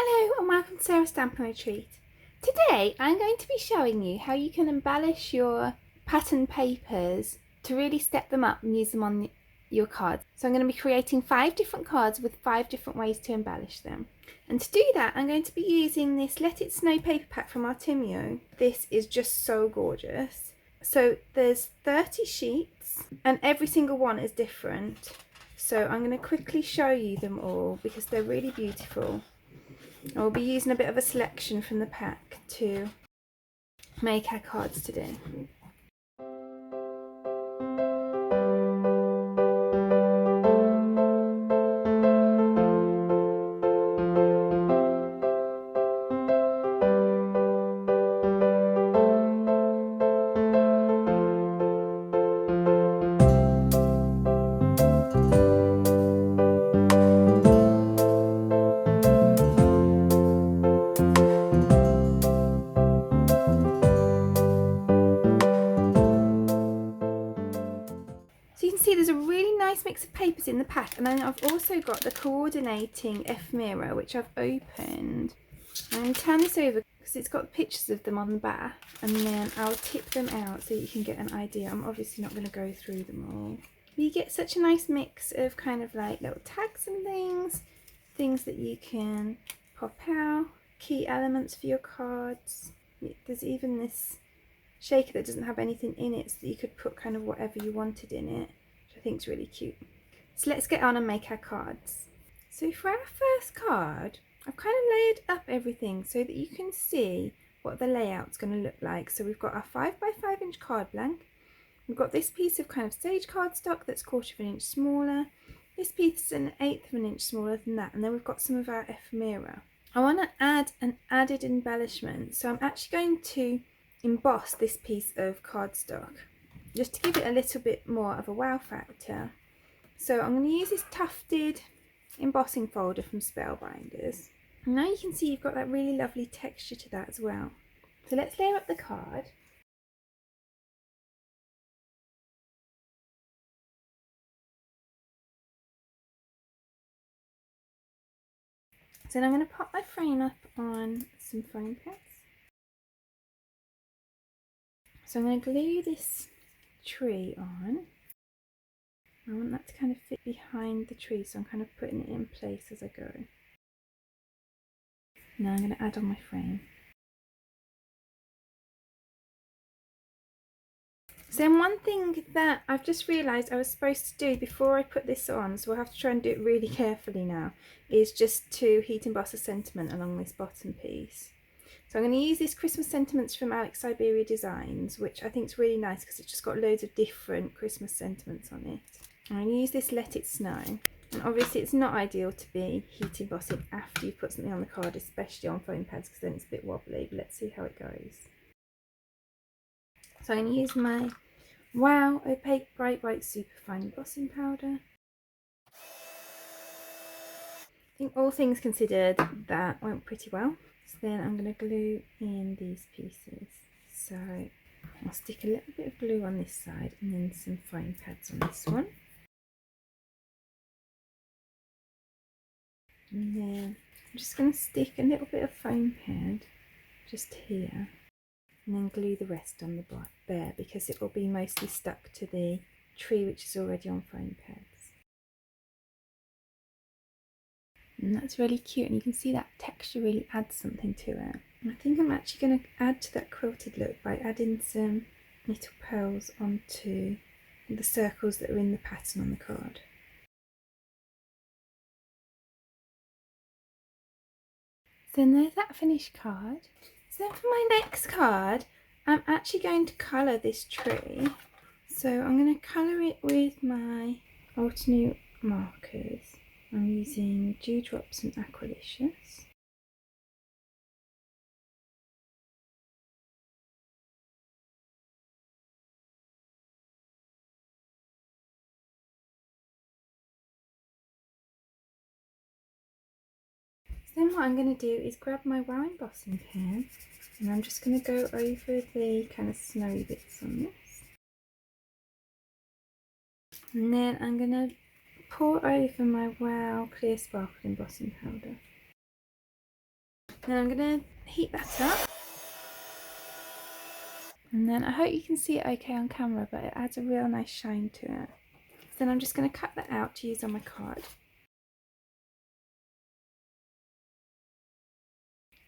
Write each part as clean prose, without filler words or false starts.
Hello and welcome to Sarah's Stampin' Retreat. Today I'm going to be showing you how you can embellish your pattern papers to really step them up and use them on your cards. So I'm going to be creating 5 different cards with 5 different ways to embellish them. And to do that I'm going to be using this Let It Snow paper pack from Artemio. This is just so gorgeous. So there's 30 sheets and every single one is different. So I'm going to quickly show you them all because they're really beautiful. I'll be using a bit of a selection from the pack to make our cards today. So you can see there's a really nice mix of papers in the pack, and then I've also got the coordinating ephemera which I've opened. I'm going to turn this over because it's got pictures of them on the back, and then I'll tip them out so you can get an idea. I'm obviously not going to go through them all. But you get such a nice mix of kind of like little tags and things that you can pop out, key elements for your cards. There's even this shaker that doesn't have anything in it, so that you could put kind of whatever you wanted in it, which I think is really cute. So let's get on and make our cards. So for our first card, I've kind of layered up everything so that you can see what the layout's going to look like. So we've got our 5x5 inch card blank. We've got this piece of kind of stage cardstock that's 1/4 of an inch smaller. This piece is 1/8 of an inch smaller than that, and then we've got some of our ephemera. I want to add an added embellishment, so I'm actually going to emboss this piece of cardstock just to give it a little bit more of a wow factor. So I'm going to use this tufted embossing folder from Spellbinders. And now you can see you've got that really lovely texture to that as well. So let's layer up the card. So then I'm going to pop my frame up on some foam pads. So I'm going to glue this tree on. I want that to kind of fit behind the tree, so I'm kind of putting it in place as I go. Now I'm going to add on my frame. So then one thing that I've just realised I was supposed to do before I put this on, so I'll have to try and do it really carefully now, is just to heat emboss a sentiment along this bottom piece. So I'm going to use this Christmas sentiments from Alex Siberia Designs, which I think is really nice because it's just got loads of different Christmas sentiments on it. I'm going to use this Let It Snow, and obviously it's not ideal to be heat embossing after you put something on the card, especially on foam pads, because then it's a bit wobbly, but let's see how it goes. So I'm going to use my Wow Opaque Bright White Superfine Embossing Powder. I think all things considered that went pretty well. So then I'm going to glue in these pieces. So I'll stick a little bit of glue on this side and then some foam pads on this one. And then I'm just going to stick a little bit of foam pad just here, and then glue the rest on the bare because it will be mostly stuck to the tree which is already on foam pads. And that's really cute, and you can see that texture really adds something to it. And I think I'm actually going to add to that quilted look by adding some little pearls onto the circles that are in the pattern on the card. So then there's that finished card. So then for my next card, I'm actually going to colour this tree. So I'm going to colour it with my Artemio markers. I'm using Dewdrops and Aqualicious. So then what I'm going to do is grab my Wow embossing pen, and I'm just going to go over the kind of snowy bits on this. And then I'm going to pour over my Wow Clear Sparkle embossing powder. Then I'm going to heat that up. And then I hope you can see it okay on camera, but it adds a real nice shine to it. So then I'm just going to cut that out to use on my card.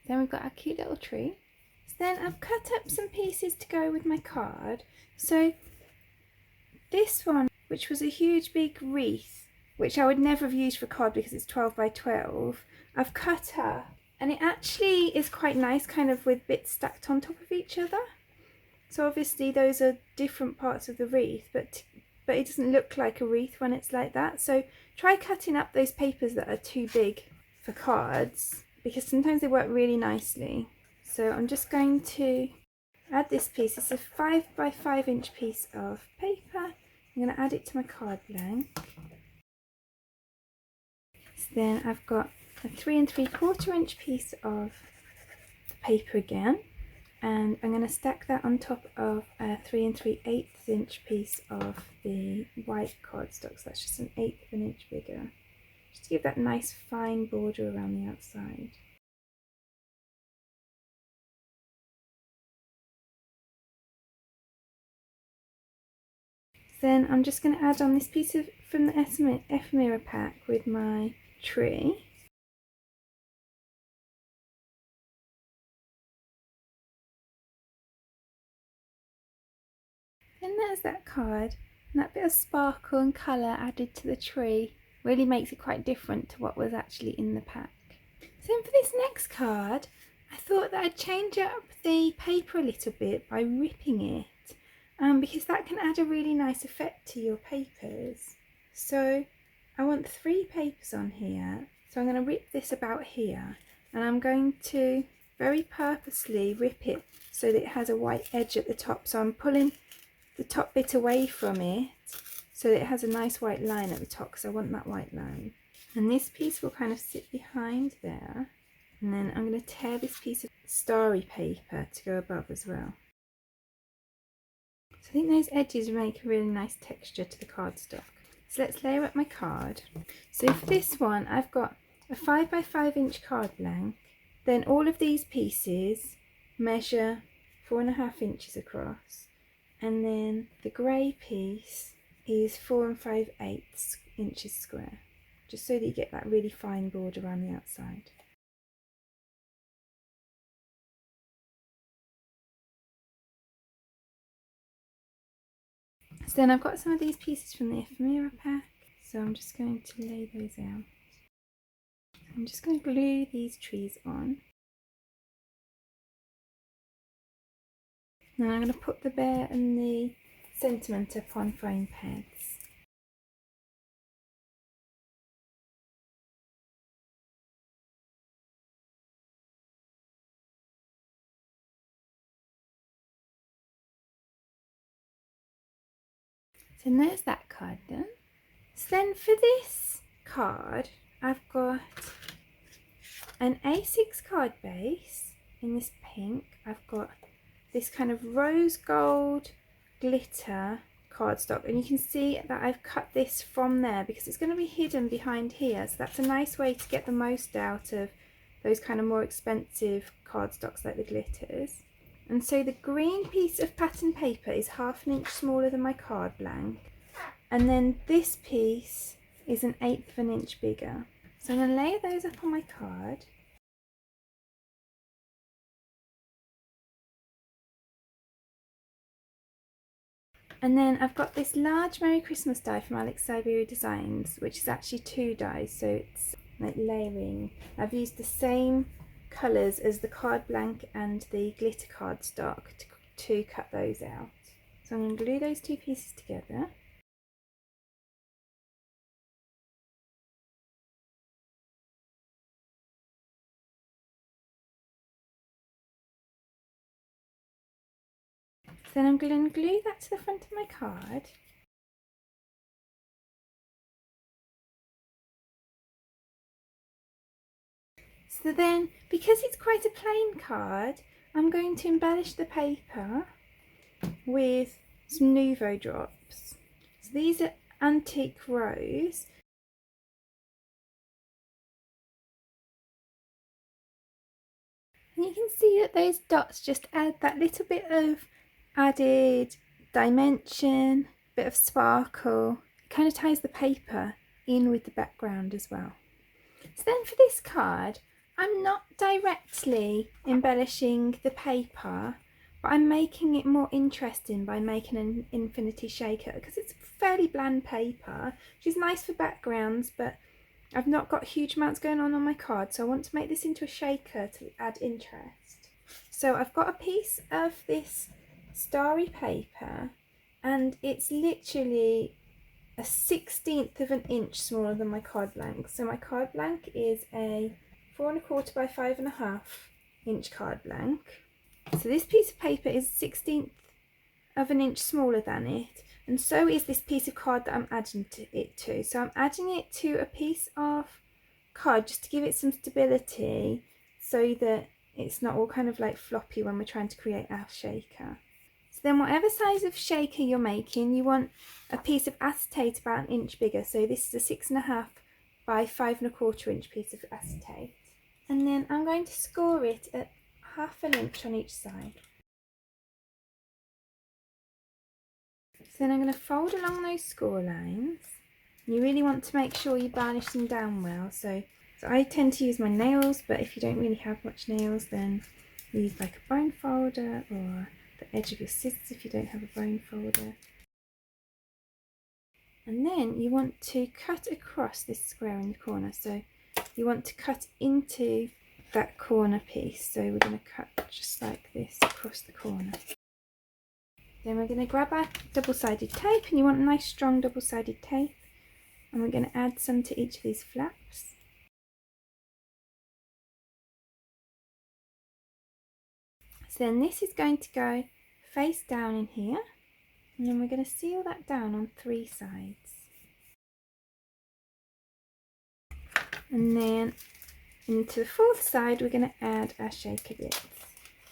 Then we've got our cute little tree. So then I've cut up some pieces to go with my card. So this one, which was a huge big wreath, which I would never have used for a card because it's 12 by 12, I've cut up, and it actually is quite nice, kind of with bits stacked on top of each other. So obviously those are different parts of the wreath, but it doesn't look like a wreath when it's like that. So try cutting up those papers that are too big for cards, because sometimes they work really nicely. So I'm just going to add this piece. It's a 5 by 5 inch piece of paper. I'm going to add it to my card blank. So then I've got a 3 3/4 inch piece of paper again. And I'm going to stack that on top of a 3 3/8 inch piece of the white cardstock. So that's just an 1/8 of an inch bigger, just to give that nice fine border around the outside. Then I'm just going to add on this piece of from the ephemera pack with my tree. And there's that card, and that bit of sparkle and colour added to the tree really makes it quite different to what was actually in the pack. So for this next card, I thought that I'd change up the paper a little bit by ripping it, because that can add a really nice effect to your papers. So I want 3 papers on here, so I'm going to rip this about here, and I'm going to very purposely rip it so that it has a white edge at the top. So I'm pulling the top bit away from it so that it has a nice white line at the top, because I want that white line. And this piece will kind of sit behind there, and then I'm going to tear this piece of starry paper to go above as well. So I think those edges make a really nice texture to the cardstock. So let's layer up my card. So for this one I've got a 5 by 5 inch card blank. Then all of these pieces measure 4.5 inches across, and then the grey piece is 4 5/8 inches square, just so that you get that really fine border around the outside. So then I've got some of these pieces from the ephemera pack, so I'm just going to lay those out. I'm just going to glue these trees on. Now I'm going to put the bear and the sentiment up on foam pads. So there's that card done. So then for this card, I've got an A6 card base in this pink. I've got this kind of rose gold glitter cardstock, and you can see that I've cut this from there because it's going to be hidden behind here, so that's a nice way to get the most out of those kind of more expensive cardstocks like the glitters. And so the green piece of pattern paper is 1/2 inch smaller than my card blank, and then this piece is an 1/8 of an inch bigger. So I'm going to layer those up on my card. And then I've got this large Merry Christmas die from Alex Siberia Designs, which is actually 2 dies, so it's like layering. I've used the same colours as the card blank and the glitter cardstock to cut those out. So I'm going to glue those 2 pieces together. Then I'm going to glue that to the front of my card. So then, because it's quite a plain card, I'm going to embellish the paper with some Nouveau drops. So these are antique rose. And you can see that those dots just add that little bit of added dimension, bit of sparkle. It kind of ties the paper in with the background as well. So then for this card, I'm not directly embellishing the paper, but I'm making it more interesting by making an infinity shaker, because it's fairly bland paper, which is nice for backgrounds, but I've not got huge amounts going on my card, so I want to make this into a shaker to add interest. So I've got a piece of this starry paper, and it's literally a 1/16 of an inch smaller than my card blank. So my card blank is a 4¼ by 5½ inch card blank. So this piece of paper is 1/16 of an inch smaller than it, and so is this piece of card that I'm adding it to. So I'm adding it to a piece of card just to give it some stability, so that it's not all kind of like floppy when we're trying to create our shaker. So then whatever size of shaker you're making, you want a piece of acetate about 1 inch bigger. So this is a 6½ by 5¼ inch piece of acetate. And then I'm going to score it at 1/2 inch on each side. So then I'm going to fold along those score lines. You really want to make sure you varnish them down well. So I tend to use my nails, but if you don't really have much nails, then use like a bone folder or the edge of your scissors if you don't have a bone folder. And then you want to cut across this square in the corner. So you want to cut into that corner piece. So we're going to cut just like this across the corner. Then we're going to grab our double-sided tape, and you want a nice strong double-sided tape, and we're going to add some to each of these flaps. So then this is going to go face down in here, and then we're going to seal that down on 3 sides. And then into the 4th side we're going to add our shaker bits,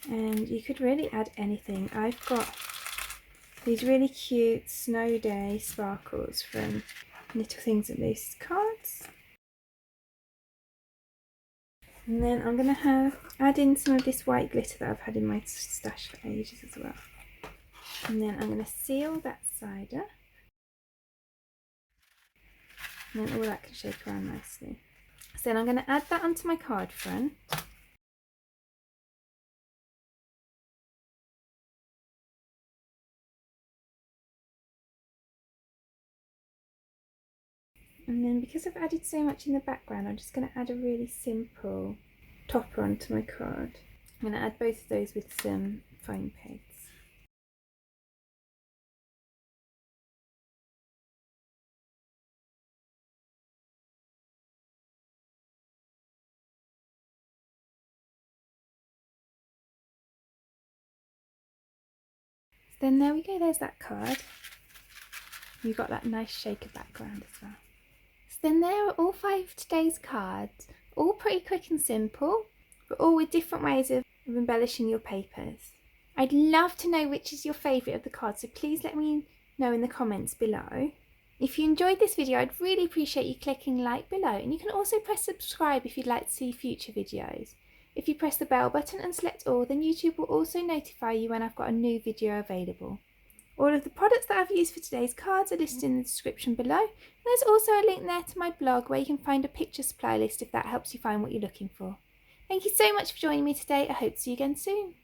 and you could really add anything. I've got these really cute snow day sparkles from Little Things That Loose cards. And then I'm going to add in some of this white glitter that I've had in my stash for ages as well. And then I'm going to seal that side up. And then all that can shake around nicely. So then I'm going to add that onto my card front. And then because I've added so much in the background, I'm just going to add a really simple topper onto my card. I'm going to add both of those with some foam paste. So then there we go, there's that card. You've got that nice shaker background as well. So then there are all 5 of today's cards, all pretty quick and simple, but all with different ways of embellishing your papers. I'd love to know which is your favourite of the cards, so please let me know in the comments below. If you enjoyed this video, I'd really appreciate you clicking like below, and you can also press subscribe if you'd like to see future videos. If you press the bell button and select all, then YouTube will also notify you when I've got a new video available. All of the products that I've used for today's cards are listed in the description below. And there's also a link there to my blog where you can find a picture supply list if that helps you find what you're looking for. Thank you so much for joining me today. I hope to see you again soon.